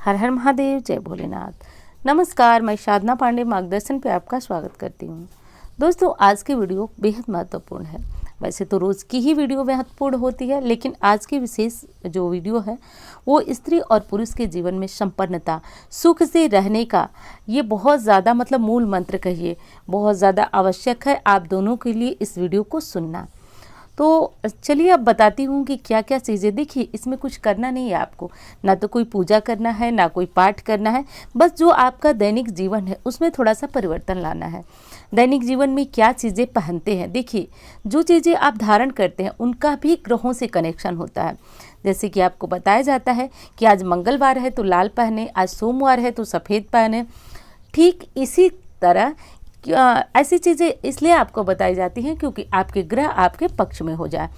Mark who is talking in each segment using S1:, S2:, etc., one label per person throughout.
S1: हर हर महादेव, जय भोलेनाथ। नमस्कार, मैं साधना पांडे मार्गदर्शन पे आपका स्वागत करती हूँ। दोस्तों, आज की वीडियो बेहद महत्वपूर्ण है। वैसे तो रोज़ की ही वीडियो महत्वपूर्ण होती है, लेकिन आज की विशेष जो वीडियो है वो स्त्री और पुरुष के जीवन में संपन्नता, सुख से रहने का ये बहुत ज़्यादा मूल मंत्र कहिए, बहुत ज़्यादा आवश्यक है आप दोनों के लिए इस वीडियो को सुनना। तो चलिए अब बताती हूँ कि क्या क्या चीज़ें। देखिए, इसमें कुछ करना नहीं है आपको, ना तो कोई पूजा करना है, ना कोई पाठ करना है। बस जो आपका दैनिक जीवन है उसमें थोड़ा सा परिवर्तन लाना है। दैनिक जीवन में क्या चीज़ें पहनते हैं, देखिए जो चीज़ें आप धारण करते हैं उनका भी ग्रहों से कनेक्शन होता है। जैसे कि आपको बताया जाता है कि आज मंगलवार है तो लाल पहने, आज सोमवार है तो सफ़ेद पहने। ठीक इसी तरह ऐसी चीज़ें इसलिए आपको बताई जाती हैं क्योंकि आपके ग्रह आपके पक्ष में हो जाए।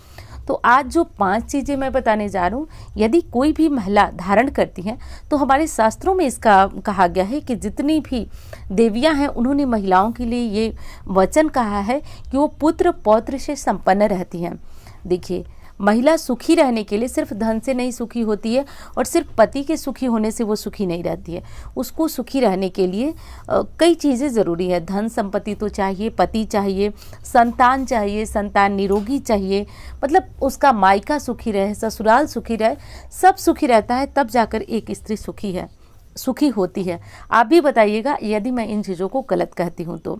S1: तो आज जो 5 चीज़ें मैं बताने जा रहा हूँ, यदि कोई भी महिला धारण करती हैं तो हमारे शास्त्रों में इसका कहा गया है कि जितनी भी देवियाँ हैं उन्होंने महिलाओं के लिए ये वचन कहा है कि वो पुत्र पौत्र से संपन्न रहती हैं। देखिए, महिला सुखी रहने के लिए सिर्फ धन से नहीं सुखी होती है और सिर्फ पति के सुखी होने से वो सुखी नहीं रहती है। उसको सुखी रहने के लिए कई चीज़ें ज़रूरी है। धन संपत्ति तो चाहिए, पति चाहिए, संतान चाहिए, संतान निरोगी चाहिए, उसका मायका सुखी रहे, ससुराल सुखी रहे, सब सुखी रहता है, तब जाकर एक स्त्री सुखी होती है। आप भी बताइएगा यदि मैं इन चीज़ों को गलत कहती हूँ तो।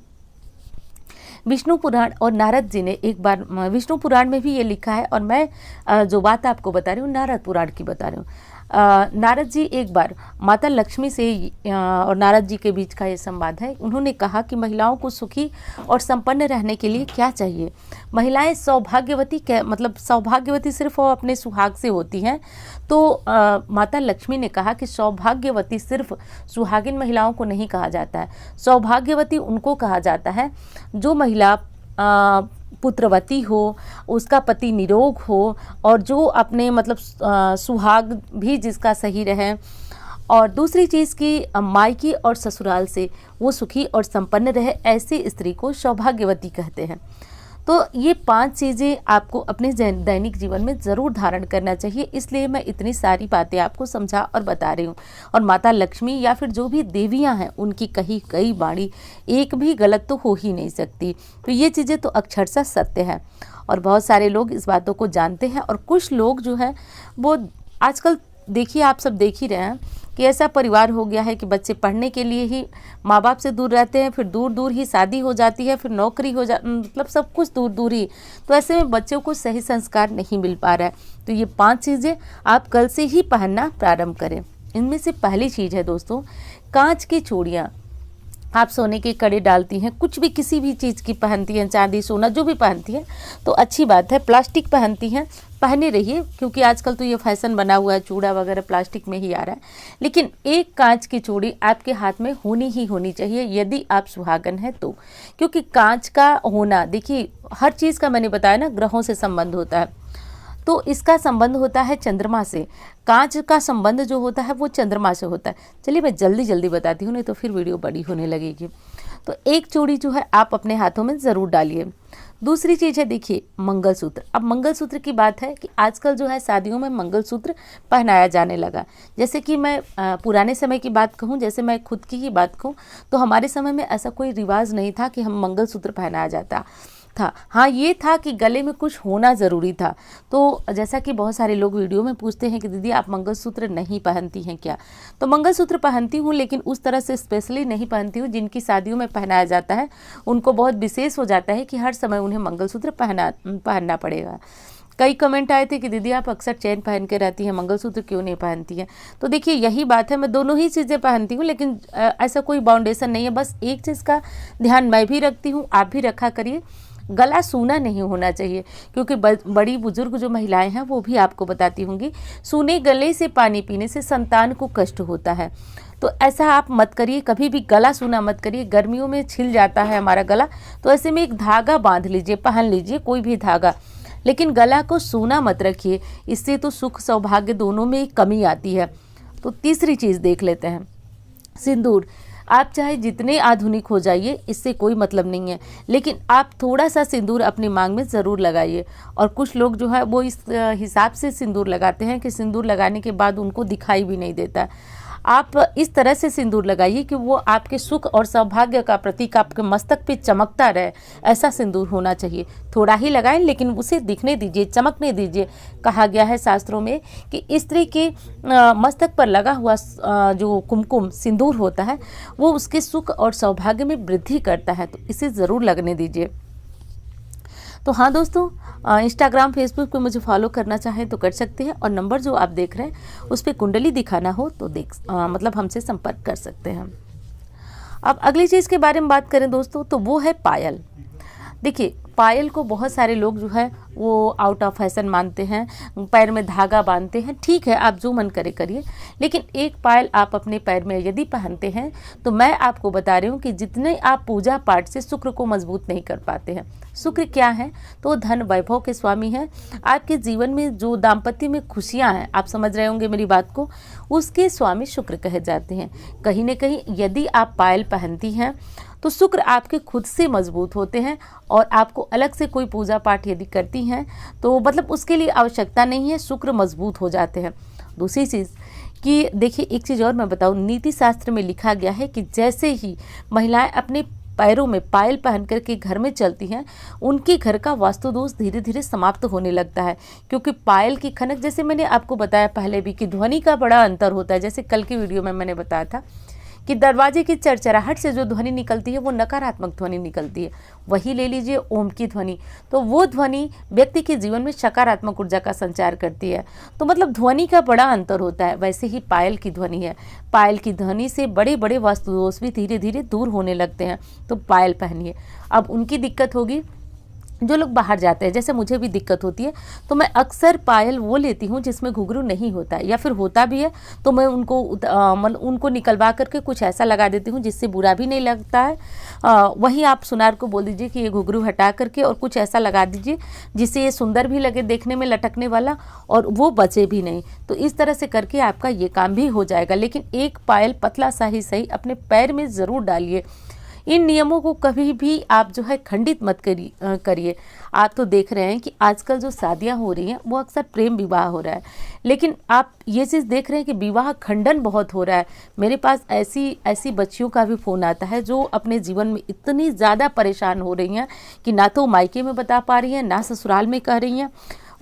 S1: विष्णु पुराण और नारद जी ने एक बार, विष्णु पुराण में भी ये लिखा है और मैं जो बात आपको बता रही हूँ नारद पुराण की बता रही हूँ। नारद जी एक बार माता लक्ष्मी से और नारद जी के बीच का ये संवाद है। उन्होंने कहा कि महिलाओं को सुखी और संपन्न रहने के लिए क्या चाहिए। महिलाएं सौभाग्यवती सौभाग्यवती सिर्फ वो अपने सुहाग से होती हैं। तो माता लक्ष्मी ने कहा कि सौभाग्यवती सिर्फ सुहागिन महिलाओं को नहीं कहा जाता है, सौभाग्यवती उनको कहा जाता है जो महिला पुत्रवती हो, उसका पति निरोग हो और जो अपने सुहाग भी जिसका सही रहे। और दूसरी चीज़ की मायके और ससुराल से वो सुखी और संपन्न रहे, ऐसी स्त्री को सौभाग्यवती कहते हैं। तो ये 5 चीज़ें आपको अपने दैनिक जीवन में ज़रूर धारण करना चाहिए, इसलिए मैं इतनी सारी बातें आपको समझा और बता रही हूँ। और माता लक्ष्मी या फिर जो भी देवियाँ हैं उनकी कही कई वाणी एक भी गलत तो हो ही नहीं सकती। तो ये चीज़ें तो अक्षरशः सत्य है और बहुत सारे लोग इस बातों को जानते हैं। और कुछ लोग जो है वो आजकल, देखिए आप सब देख ही रहे हैं कि ऐसा परिवार हो गया है कि बच्चे पढ़ने के लिए ही माँ बाप से दूर रहते हैं, फिर दूर दूर ही शादी हो जाती है, फिर नौकरी हो सब कुछ दूर दूर ही। तो ऐसे में बच्चों को सही संस्कार नहीं मिल पा रहा है। तो ये 5 चीज़ें आप कल से ही पहनना प्रारंभ करें। इनमें से पहली चीज़ है दोस्तों, कांच की चूड़ियाँ। आप सोने के कड़े डालती हैं, कुछ भी किसी भी चीज़ की पहनती हैं, चांदी सोना जो भी पहनती हैं तो अच्छी बात है। प्लास्टिक पहनती हैं, पहने रहिए, क्योंकि आजकल तो ये फैशन बना हुआ है, चूड़ा वगैरह प्लास्टिक में ही आ रहा है। लेकिन एक कांच की चूड़ी आपके हाथ में होनी ही होनी चाहिए यदि आप सुहागन हैं तो। क्योंकि कांच का होना, देखिए हर चीज़ का मैंने बताया ना ग्रहों से संबंध होता है, तो इसका संबंध होता है चंद्रमा से। कांच का संबंध जो होता है वो चंद्रमा से होता है। चलिए मैं जल्दी जल्दी बताती हूँ, नहीं तो फिर वीडियो बड़ी होने लगेगी। तो एक चूड़ी जो है आप अपने हाथों में ज़रूर डालिए। दूसरी चीज़ है, देखिए मंगलसूत्र। अब मंगलसूत्र की बात है कि आजकल जो है शादियों में मंगलसूत्र पहनाया जाने लगा। जैसे कि मैं पुराने समय की बात कहूँ, जैसे मैं खुद की ही बात कहूँ तो हमारे समय में ऐसा कोई रिवाज नहीं था कि हम मंगलसूत्र पहनाया जाता था। हाँ, ये था कि गले में कुछ होना ज़रूरी था। तो जैसा कि बहुत सारे लोग वीडियो में पूछते हैं कि दीदी आप मंगलसूत्र नहीं पहनती हैं क्या, तो मंगलसूत्र पहनती हूँ, लेकिन उस तरह से स्पेशली नहीं पहनती हूँ। जिनकी शादियों में पहनाया जाता है उनको बहुत विशेष हो जाता है कि हर समय उन्हें मंगलसूत्र पहनना पड़ेगा। कई कमेंट आए थे कि दीदी आप अक्सर चेन पहन के रहती हैं, मंगलसूत्र क्यों नहीं पहनती हैं। तो देखिए यही बात है, मैं दोनों ही चीज़ें पहनती हूँ, लेकिन ऐसा कोई बाउंडेशन नहीं है। बस एक चीज़ का ध्यान मैं भी रखती हूँ, आप भी रखा करिए, गला सूना नहीं होना चाहिए। क्योंकि बड़ी बुजुर्ग जो महिलाएं हैं वो भी आपको बताती होंगी, सूने गले से पानी पीने से संतान को कष्ट होता है। तो ऐसा आप मत करिए, कभी भी गला सूना मत करिए। गर्मियों में छिल जाता है हमारा गला, तो ऐसे में एक धागा बांध लीजिए, पहन लीजिए कोई भी धागा, लेकिन गला को सूना मत रखिए। इससे तो सुख सौभाग्य दोनों में कमी आती है। तो तीसरी चीज़ देख लेते हैं, सिंदूर। आप चाहे जितने आधुनिक हो जाइए, इससे कोई मतलब नहीं है, लेकिन आप थोड़ा सा सिंदूर अपनी मांग में ज़रूर लगाइए। और कुछ लोग जो है वो इस हिसाब से सिंदूर लगाते हैं कि सिंदूर लगाने के बाद उनको दिखाई भी नहीं देता। आप इस तरह से सिंदूर लगाइए कि वो आपके सुख और सौभाग्य का प्रतीक आपके मस्तक पे चमकता रहे, ऐसा सिंदूर होना चाहिए। थोड़ा ही लगाएं लेकिन उसे दिखने दीजिए, चमकने दीजिए। कहा गया है शास्त्रों में कि स्त्री के मस्तक पर लगा हुआ जो कुमकुम सिंदूर होता है वो उसके सुख और सौभाग्य में वृद्धि करता है, तो इसे ज़रूर लगने दीजिए। तो हाँ दोस्तों, इंस्टाग्राम फेसबुक पे मुझे फॉलो करना चाहें तो कर सकते हैं, और नंबर जो आप देख रहे हैं उस पर कुंडली दिखाना हो तो मतलब हमसे संपर्क कर सकते हैं। अब अगली चीज़ के बारे में बात करें दोस्तों, तो वो है पायल। देखिए, पायल को बहुत सारे लोग जो है वो आउट ऑफ फैशन मानते हैं, पैर में धागा बांधते हैं। ठीक है, आप जो मन करे करिए, लेकिन एक पायल आप अपने पैर में यदि पहनते हैं तो मैं आपको बता रही हूँ कि जितने आप पूजा पाठ से शुक्र को मजबूत नहीं कर पाते हैं। शुक्र क्या है? तो धन वैभव के स्वामी हैं। आपके जीवन में जो दाम्पत्य में खुशियाँ हैं, आप समझ रहे होंगे मेरी बात को, उसके स्वामी शुक्र कहे जाते हैं। कहीं न कहीं यदि आप पायल पहनती हैं तो शुक्र आपके खुद से मजबूत होते हैं, और आपको अलग से कोई पूजा पाठ यदि करती हैं तो मतलब उसके लिए आवश्यकता नहीं है, शुक्र मजबूत हो जाते हैं। दूसरी चीज़ कि देखिए, एक चीज़ और मैं बताऊँ, नीति शास्त्र में लिखा गया है कि जैसे ही महिलाएं अपने पैरों में पायल पहन कर के घर में चलती हैं, उनके घर का वास्तु दोष धीरे धीरे समाप्त होने लगता है। क्योंकि पायल की खनक, जैसे मैंने आपको बताया पहले भी, कि ध्वनि का बड़ा अंतर होता है। जैसे कल की वीडियो में मैंने बताया था कि दरवाजे की चरचराहट से जो ध्वनि निकलती है वो नकारात्मक ध्वनि निकलती है। वही ले लीजिए ओम की ध्वनि, तो वो ध्वनि व्यक्ति के जीवन में सकारात्मक ऊर्जा का संचार करती है। तो मतलब ध्वनि का बड़ा अंतर होता है। वैसे ही पायल की ध्वनि है, पायल की ध्वनि से बड़े बड़े वास्तु दोष भी धीरे धीरे दूर होने लगते हैं। तो पायल पहनिए। अब उनकी दिक्कत होगी जो लोग बाहर जाते हैं, जैसे मुझे भी दिक्कत होती है, तो मैं अक्सर पायल वो लेती हूँ जिसमें घुंघरू नहीं होता है, या फिर होता भी है तो मैं उनको निकलवा करके कुछ ऐसा लगा देती हूँ जिससे बुरा भी नहीं लगता है। वहीं आप सुनार को बोल दीजिए कि ये घुंघरू हटा करके और कुछ ऐसा लगा दीजिए जिससे ये सुंदर भी लगे देखने में, लटकने वाला, और वो बचे भी नहीं। तो इस तरह से करके आपका ये काम भी हो जाएगा। लेकिन एक पायल पतला सा ही सही अपने पैर में ज़रूर डालिए। इन नियमों को कभी भी आप जो है खंडित मत करिए। आप तो देख रहे हैं कि आजकल जो शादियां हो रही हैं वो अक्सर प्रेम विवाह हो रहा है, लेकिन आप ये चीज़ देख रहे हैं कि विवाह खंडन बहुत हो रहा है। मेरे पास ऐसी बच्चियों का भी फ़ोन आता है जो अपने जीवन में इतनी ज़्यादा परेशान हो रही हैं कि ना तो मायके में बता पा रही हैं, ना ससुराल में कह रही हैं।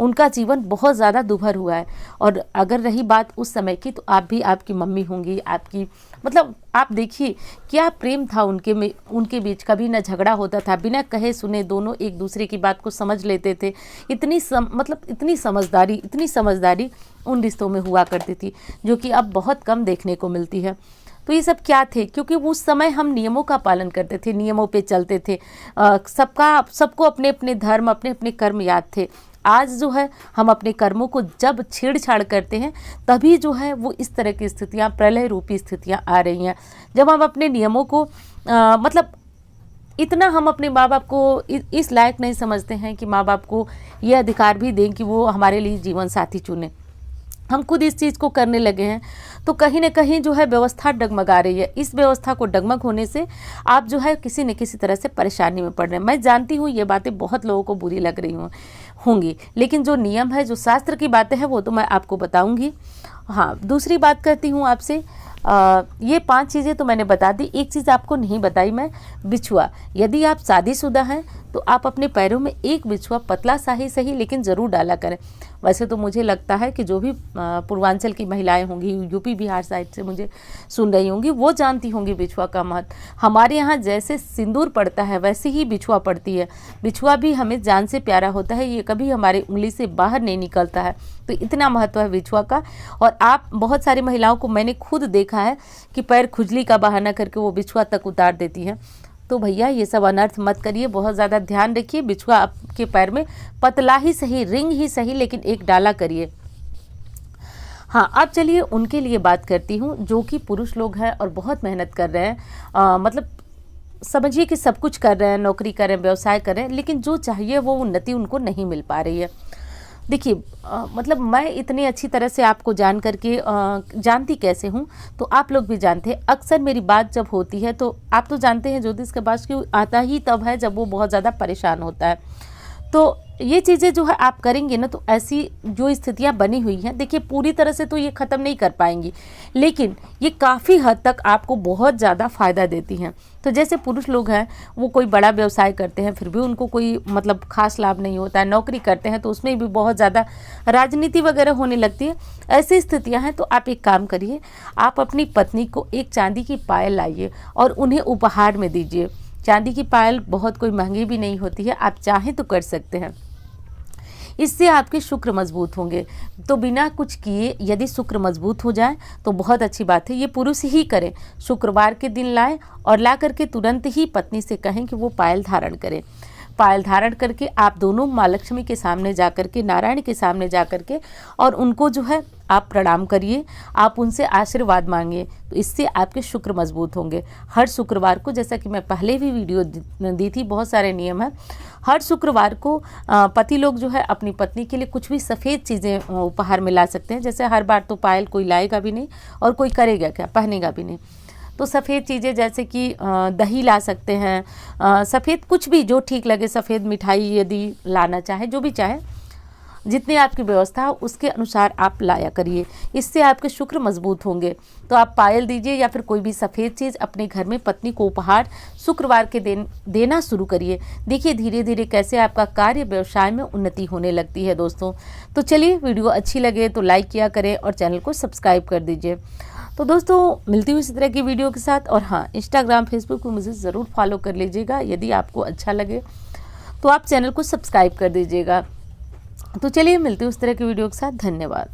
S1: उनका जीवन बहुत ज़्यादा दुभर हुआ है। और अगर रही बात उस समय की, तो आप भी आपकी मम्मी होंगी, आपकी मतलब आप देखिए क्या प्रेम था उनके बीच। कभी ना झगड़ा होता था, बिना कहे सुने दोनों एक दूसरे की बात को समझ लेते थे। इतनी समझदारी उन रिश्तों में हुआ करती थी, जो कि अब बहुत कम देखने को मिलती है। तो ये सब क्या थे? क्योंकि उस समय हम नियमों का पालन करते थे, नियमों पे चलते थे। सबको अपने अपने धर्म, अपने अपने कर्म याद थे। आज जो है हम अपने कर्मों को जब छेड़छाड़ करते हैं, तभी जो है वो इस तरह की स्थितियां, प्रलय रूपी स्थितियां आ रही हैं। जब हम अपने नियमों को मतलब इतना हम अपने माँ बाप को इस लायक नहीं समझते हैं कि माँ बाप को ये अधिकार भी दें कि वो हमारे लिए जीवन साथी चुने, हम खुद इस चीज़ को करने लगे हैं, तो कहीं ना कहीं जो है व्यवस्था डगमगा रही है। इस व्यवस्था को डगमग होने से आप जो है किसी न किसी तरह से परेशानी में पड़ रहे हैं। मैं जानती हूँ ये बातें बहुत लोगों को बुरी लग रही होंगी, लेकिन जो नियम है, जो शास्त्र की बातें हैं, वो तो मैं आपको बताऊंगी। हाँ, दूसरी बात करती हूँ आपसे। ये 5 चीज़ें तो मैंने बता दी। एक चीज़ आपको नहीं बताई मैं, बिछुआ। यदि आप शादीशुदा हैं तो आप अपने पैरों में एक बिछुआ पतला सा ही सही, लेकिन ज़रूर डाला करें। वैसे तो मुझे लगता है कि जो भी पूर्वांचल की महिलाएं होंगी, यूपी बिहार साइड से मुझे सुन रही होंगी, वो जानती होंगी बिछुआ का महत्व। हमारे यहाँ जैसे सिंदूर पड़ता है वैसे ही बिछुआ पड़ती है। बिछुआ भी हमें जान से प्यारा होता है, ये कभी हमारे उंगली से बाहर नहीं निकलता है। तो इतना महत्व है बिछुआ का। और आप बहुत सारी महिलाओं को मैंने खुद देखा है कि पैर खुजली का बहाना करके वो बिछुआ तक उतार देती हैं। तो भैया ये सब अनर्थ मत करिए, बहुत ज़्यादा ध्यान रखिए। बिछुआ आपके पैर में पतला ही सही, रिंग ही सही, लेकिन एक डाला करिए। हाँ, अब चलिए उनके लिए बात करती हूँ जो कि पुरुष लोग हैं और बहुत मेहनत कर रहे हैं। मतलब समझिए कि सब कुछ कर रहे हैं, नौकरी कर रहे हैं, व्यवसाय कर रहे हैं, लेकिन जो चाहिए वो उन्नति उनको नहीं मिल पा रही है। देखिए मतलब मैं इतनी अच्छी तरह से आपको जान करके जानती कैसे हूँ, तो आप लोग भी जानते हैं। अक्सर मेरी बात जब होती है तो आप तो जानते हैं ज्योतिष के पास क्यों आता ही तब है जब वो बहुत ज़्यादा परेशान होता है। तो ये चीज़ें जो है आप करेंगे ना, तो ऐसी जो स्थितियां बनी हुई हैं, देखिए पूरी तरह से तो ये ख़त्म नहीं कर पाएंगी, लेकिन ये काफ़ी हद तक आपको बहुत ज़्यादा फ़ायदा देती हैं। तो जैसे पुरुष लोग हैं, वो कोई बड़ा व्यवसाय करते हैं, फिर भी उनको कोई मतलब खास लाभ नहीं होता है, नौकरी करते हैं तो उसमें भी बहुत ज़्यादा राजनीति वगैरह होने लगती है। ऐसी स्थितियाँ हैं, तो आप एक काम करिए, आप अपनी पत्नी को एक चांदी की पायल लाइए और उन्हें उपहार में दीजिए। चांदी की पायल बहुत कोई महंगी भी नहीं होती है, आप चाहें तो कर सकते हैं। इससे आपके शुक्र मजबूत होंगे। तो बिना कुछ किए यदि शुक्र मजबूत हो जाए तो बहुत अच्छी बात है, ये पुरुष ही करें। शुक्रवार के दिन लाएं और ला करके तुरंत ही पत्नी से कहें कि वो पायल धारण करें। पायल धारण करके आप दोनों माँ लक्ष्मी के सामने जा कर के, नारायण के सामने जा कर के, और उनको जो है आप प्रणाम करिए, आप उनसे आशीर्वाद मांगिए। तो इससे आपके शुक्र मजबूत होंगे। हर शुक्रवार को, जैसा कि मैं पहले भी वीडियो दी थी, बहुत सारे नियम हैं, हर शुक्रवार को पति लोग जो है अपनी पत्नी के लिए कुछ भी सफ़ेद चीज़ें उपहार में ला सकते हैं। जैसे हर बार तो पायल कोई लाएगा भी नहीं और कोई करेगा क्या, पहनेगा भी नहीं। तो सफ़ेद चीज़ें जैसे कि दही ला सकते हैं, सफ़ेद कुछ भी जो ठीक लगे, सफ़ेद मिठाई यदि लाना चाहे, जो भी चाहे, जितनी आपकी व्यवस्था हो उसके अनुसार आप लाया करिए। इससे आपके शुक्र मजबूत होंगे। तो आप पायल दीजिए या फिर कोई भी सफ़ेद चीज़ अपने घर में पत्नी को उपहार शुक्रवार के दिन देना शुरू करिए। देखिए धीरे धीरे कैसे आपका कार्य व्यवसाय में उन्नति होने लगती है दोस्तों। तो चलिए, वीडियो अच्छी लगे तो लाइक किया करें और चैनल को सब्सक्राइब कर दीजिए। तो दोस्तों मिलती हूँ इसी तरह की वीडियो के साथ। और हाँ, इंस्टाग्राम फेसबुक पर मुझे ज़रूर फॉलो कर लीजिएगा। यदि आपको अच्छा लगे तो आप चैनल को सब्सक्राइब कर दीजिएगा। तो चलिए, मिलती हूँ उस तरह की वीडियो के साथ। धन्यवाद।